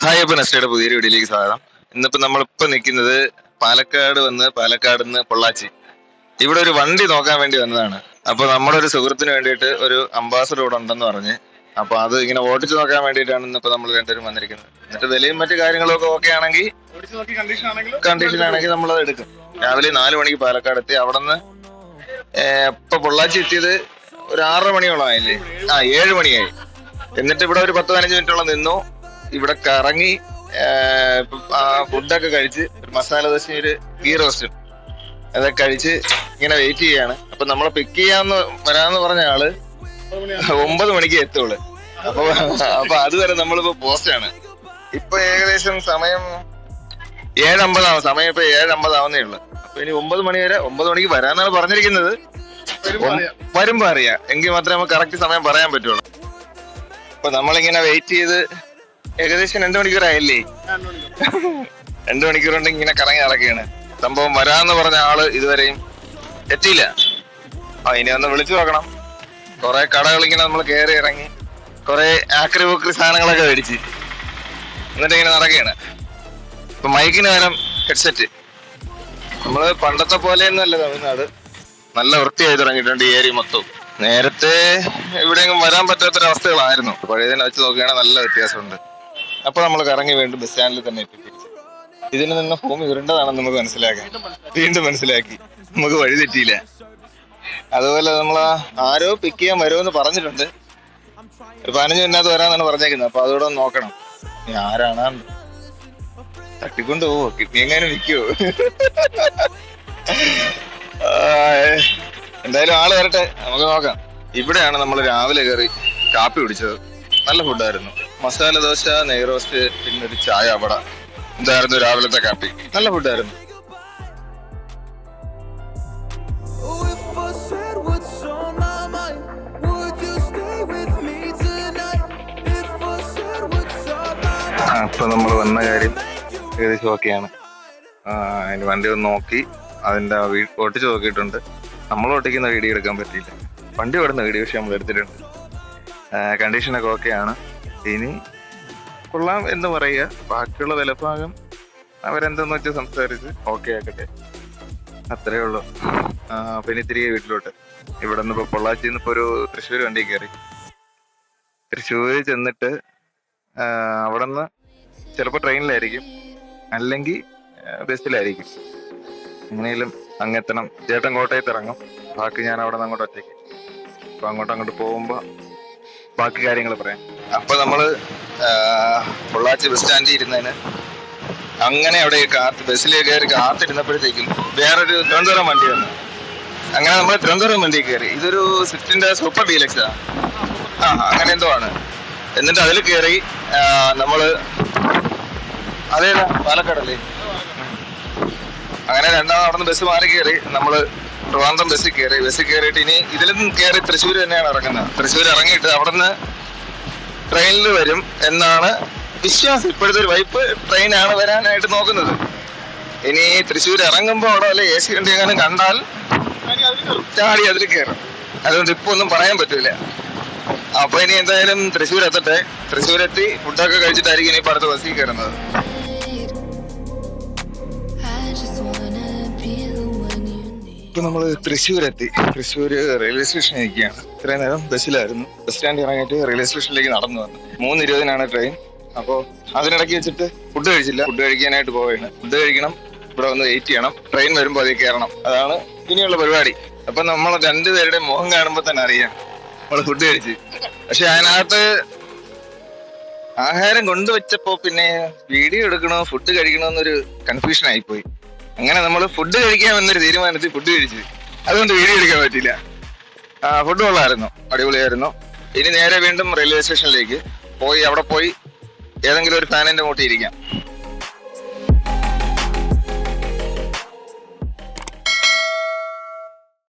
Hi, അപ്പൊ നെസ്റ്റയുടെ പുതിയൊരു വീഡിയോയിലേക്ക് സ്വാഗതം. ഇന്നിപ്പോ നമ്മളിപ്പോ നിൽക്കുന്നത് പാലക്കാട് നിന്ന് പൊള്ളാച്ചി. ഇവിടെ ഒരു വണ്ടി നോക്കാൻ വേണ്ടി വന്നതാണ്. അപ്പൊ നമ്മുടെ ഒരു സുഹൃത്തിന് വേണ്ടിയിട്ട് ഒരു അംബാസഡർ ഇവിടെ ഉണ്ടെന്ന് പറഞ്ഞ്, അപ്പൊ അത് ഇങ്ങനെ ഓടിച്ചു നോക്കാൻ വേണ്ടിയിട്ടാണ് ഇന്നിപ്പോ നമ്മൾ രണ്ടുപേരും വന്നിരിക്കുന്നത്. എന്നിട്ട് വിലയും മറ്റു കാര്യങ്ങളും ഒക്കെ ഓക്കെ ആണെങ്കിൽ, കണ്ടീഷൻ ആണെങ്കിൽ നമ്മളത് എടുക്കും. രാവിലെ 4 മണിക്ക് പാലക്കാട് എത്തി. അവിടെ നിന്ന് ഇപ്പൊ പൊള്ളാച്ചി എത്തിയത് ഒരു 6:30 മണിയോളം ആയില്ലേ? 7 മണിയായി. എന്നിട്ട് ഇവിടെ ഒരു 10-15 മിനിറ്റോളം നിന്നു. ഇവിടെ കറങ്ങി ഫുഡൊക്കെ കഴിച്ച് ഒരു മസാല ദോശയും ഒരു ഗീ റോസ്റ്റും അതൊക്കെ കഴിച്ച് ഇങ്ങനെ വെയിറ്റ് ചെയ്യാണ്. അപ്പൊ നമ്മളെ പിക്ക് വരാന്ന് പറഞ്ഞ ആള് 9 മണിക്ക് എത്തുള്ളു. അപ്പൊ അതുവരെ നമ്മളിപ്പോ പോസ്റ്റാണ്. ഇപ്പൊ ഏകദേശം സമയം 7:50 ആവും. സമയം ഇപ്പൊ 7:50 ആവുന്നേ ഉള്ളു. അപ്പൊ ഇനി 9 മണി വരെ, 9 മണിക്ക് വരാന്നാണ് പറഞ്ഞിരിക്കുന്നത്. വരുമ്പോ അറിയാം, എങ്കിൽ മാത്രമേ നമുക്ക് കറക്റ്റ് സമയം പറയാൻ പറ്റുള്ളൂ. അപ്പൊ നമ്മളിങ്ങനെ വെയിറ്റ് ചെയ്ത് ഏകദേശം 2 മണിക്കൂറായില്ലേ? 2 മണിക്കൂർ കൊണ്ട് ഇങ്ങനെ കറങ്ങി നടക്കുകയാണ്. സംഭവം വരാന്ന് പറഞ്ഞ ആള് ഇതുവരെയും എത്തിയില്ല. ഇനി ഒന്ന് വിളിച്ചു നോക്കണം. കുറെ കടകൾ ഇങ്ങനെ നമ്മൾ കയറി ഇറങ്ങി കുറെ ആക്രി ബുക്രി സാധനങ്ങളൊക്കെ മേടിച്ച് എന്നിട്ട് ഇങ്ങനെ നടക്കുകയാണ്. ഇപ്പൊ മൈക്കിന് പകരം ഹെഡ്സെറ്റ്. നമ്മള് പണ്ടത്തെ പോലെയൊന്നുമല്ല തമിഴ്നാട്. നല്ല വൃത്തിയായി തുടങ്ങിയിട്ടുണ്ട് ഈ ഏരിയ മൊത്തം. നേരത്തെ എവിടെയെങ്കിലും വരാൻ പറ്റാത്തൊരവസ്ഥകളായിരുന്നു. പഴയതിനെ വെച്ച് നോക്കുകയാണെങ്കിൽ നല്ല വ്യത്യാസമുണ്ട്. അപ്പൊ നമ്മൾ കറങ്ങി വീണ്ടും ബസ് സ്റ്റാൻഡിൽ തന്നെ എത്തിപ്പിടിച്ചു. ഇതിൽ നിന്ന് ഭൂമി ഉരുണ്ടതാണെന്ന് നമുക്ക് വീണ്ടും മനസ്സിലാക്കി. നമുക്ക് വഴി തെറ്റിയില്ല. അതുപോലെ നമ്മൾ ആരോ പിക്ക് ചെയ്യാൻ വരുമെന്ന് പറഞ്ഞിട്ടുണ്ട്. ഒരു 15 മിനിറ്റ് വരാന്നാണ് പറഞ്ഞേക്കുന്നത്. അപ്പൊ അതോടെ നോക്കണം ആരാണ്. തട്ടിക്കൊണ്ട് പോവോ? കിട്ടിയെങ്ങാനും വിൽക്കുവോ? എന്തായാലും ആള് വരട്ടെ, നമുക്ക് നോക്കാം. ഇവിടെയാണ് നമ്മൾ രാവിലെ കയറി കാപ്പി കുടിച്ചത്. നല്ല ഫുഡായിരുന്നു. മസാല ദോശ, നെയ് റോസ്റ്റ്, പിന്നെ ഒരു ചായ അവിടെ. ഇതായിരുന്നു രാവിലത്തെ കാപ്പി. നല്ല ഫുഡായിരുന്നു. അപ്പൊ നമ്മൾ വന്ന കാര്യം ഏകദേശം ഓക്കെയാണ്. അതിന് വണ്ടി ഒന്ന് നോക്കി അതിന്റെ ഓട്ടിച്ച് നോക്കിയിട്ടുണ്ട്. നമ്മൾ ഓട്ടിക്കുന്ന വീഡിയോ എടുക്കാൻ പറ്റിയില്ല. വണ്ടി ഓടുന്ന വീഡിയോ പക്ഷെ നമ്മൾ എടുത്തിട്ടുണ്ട്. കണ്ടീഷനൊക്കെ ഓക്കെയാണ്. ഇനി കൊള്ളാം എന്ന് പറയുക. ബാക്കിയുള്ള വിലഭാഗം അവരെന്തെന്ന് വെച്ചാൽ സംസാരിച്ച് ഓക്കെ ആക്കട്ടെ, അത്രേ ഉള്ളൂ. പിന്നെ തിരികെ വീട്ടിലോട്ട്. ഇവിടെ നിന്ന് ഇപ്പൊ പൊള്ളാച്ചിന്ന് ഇപ്പൊ ഒരു തൃശ്ശൂർ വണ്ടി കയറി. തൃശ്ശൂര് ചെന്നിട്ട് അവിടെ നിന്ന് ചിലപ്പോൾ ട്രെയിനിലായിരിക്കും, അല്ലെങ്കിൽ ബസ്സിലായിരിക്കും. എങ്ങനെയും അങ്ങെത്തണം. ചേട്ടൻ കോട്ടയത്ത് ഇറങ്ങും. ബാക്കി ഞാൻ അവിടെ നിന്ന് അങ്ങോട്ട് ഒറ്റയ്ക്ക്. അപ്പൊ അങ്ങോട്ട് പോകുമ്പോ ബാക്കി കാര്യങ്ങൾ പറയാം. അപ്പൊ നമ്മള് പൊള്ളാച്ചി ബസ് സ്റ്റാൻഡിൽ ഇരുന്നതിന് അങ്ങനെ അവിടെ ബസ്സിലേക്ക് കയറി കാത്തിരുന്നപ്പോഴത്തേക്കും വേറൊരു തിരുവനന്തപുരം വണ്ടി വന്നു. അങ്ങനെ നമ്മൾ തിരുവനന്തപുരം വണ്ടി കയറി. ഇതൊരു സ്വിഫ്റ്റിന്റെ സൂപ്പർ ഡീലക്സാ. അങ്ങനെ എന്തോ ആണ്. എന്നിട്ട് അതിൽ കയറി നമ്മള് അതേതാ പാലക്കാടല്ലേ. അങ്ങനെ രണ്ടാമത് അവിടെ നിന്ന് ബസ് മാറി കയറി നമ്മള് ട്രിവാൻഡ്രം ബസ്സിൽ കയറിയിട്ട് ഇനി ഇതിലും കയറി തൃശ്ശൂർ തന്നെയാണ് ഇറങ്ങുന്നത്. തൃശ്ശൂർ ഇറങ്ങിയിട്ട് അവിടെ നിന്ന് ട്രെയിനിൽ വരും എന്നാണ് വിശ്വാസം. ഇപ്പോഴത്തെ ഒരു വൈപ്പ് ട്രെയിനാണ് വരാനായിട്ട് നോക്കുന്നത്. ഇനി തൃശ്ശൂർ ഇറങ്ങുമ്പോൾ അവിടെ വല്ല AC വണ്ടി എങ്ങനെ കണ്ടാൽ ചാടി അതിൽ കയറും. അതുകൊണ്ട് ഇപ്പൊ ഒന്നും പറയാൻ പറ്റൂല. അപ്പൊ ഇനി എന്തായാലും തൃശ്ശൂർ എത്തട്ടെ. തൃശ്ശൂരെത്തി ഫുഡൊക്കെ കഴിച്ചിട്ടായിരിക്കും ഇനി അടുത്ത ബസ്സിൽ കയറുന്നത്. ഇപ്പൊ നമ്മള് തൃശ്ശൂരെത്തി. തൃശ്ശൂര് റെയിൽവേ സ്റ്റേഷനിൽ നിൽക്കുകയാണ്. ഇത്രയും നേരം ബസ്സിലായിരുന്നു. ബസ് സ്റ്റാൻഡിൽ ഇറങ്ങിയിട്ട് റെയിൽവേ സ്റ്റേഷനിലേക്ക് നടന്നു വന്നു. 3:20 ട്രെയിൻ. അപ്പോ അതിനിടയ്ക്ക് വെച്ചിട്ട് ഫുഡ് കഴിച്ചില്ല. ഫുഡ് കഴിക്കാനായിട്ട് പോവുകയാണ്. ഫുഡ് കഴിക്കണം, ഇവിടെ വന്ന് വെയിറ്റ് ചെയ്യണം. ട്രെയിൻ വരുമ്പോൾ അതിൽ കയറണം. അതാണ് ഇനിയുള്ള പരിപാടി. അപ്പൊ നമ്മൾ രണ്ടുപേരുടെ മുഖം കാണുമ്പോ തന്നെ അറിയാം നമ്മള് ഫുഡ് കഴിച്ച്. പക്ഷെ അതിനകത്ത് ആഹാരം കൊണ്ടുവച്ചപ്പോ പിന്നെ വീഡിയോ എടുക്കണോ ഫുഡ് കഴിക്കണോ എന്നൊരു കൺഫ്യൂഷൻ ആയിപ്പോയി. അങ്ങനെ നമ്മൾ ഫുഡ് കഴിക്കാമെന്നൊരു തീരുമാനത്തിൽ ഫുഡ് കഴിച്ചു. അതുകൊണ്ട് വീഡിയോ എടുക്കാൻ പറ്റില്ല. ഫുഡ് കൊള്ളായിരുന്നു, അടിപൊളിയായിരുന്നു. ഇനി നേരെ വീണ്ടും റെയിൽവേ സ്റ്റേഷനിലേക്ക് പോയി അവിടെ പോയി ഏതെങ്കിലും ഒരു ഫാനിന്റെ മൂട്ടി ഇരിക്കാം.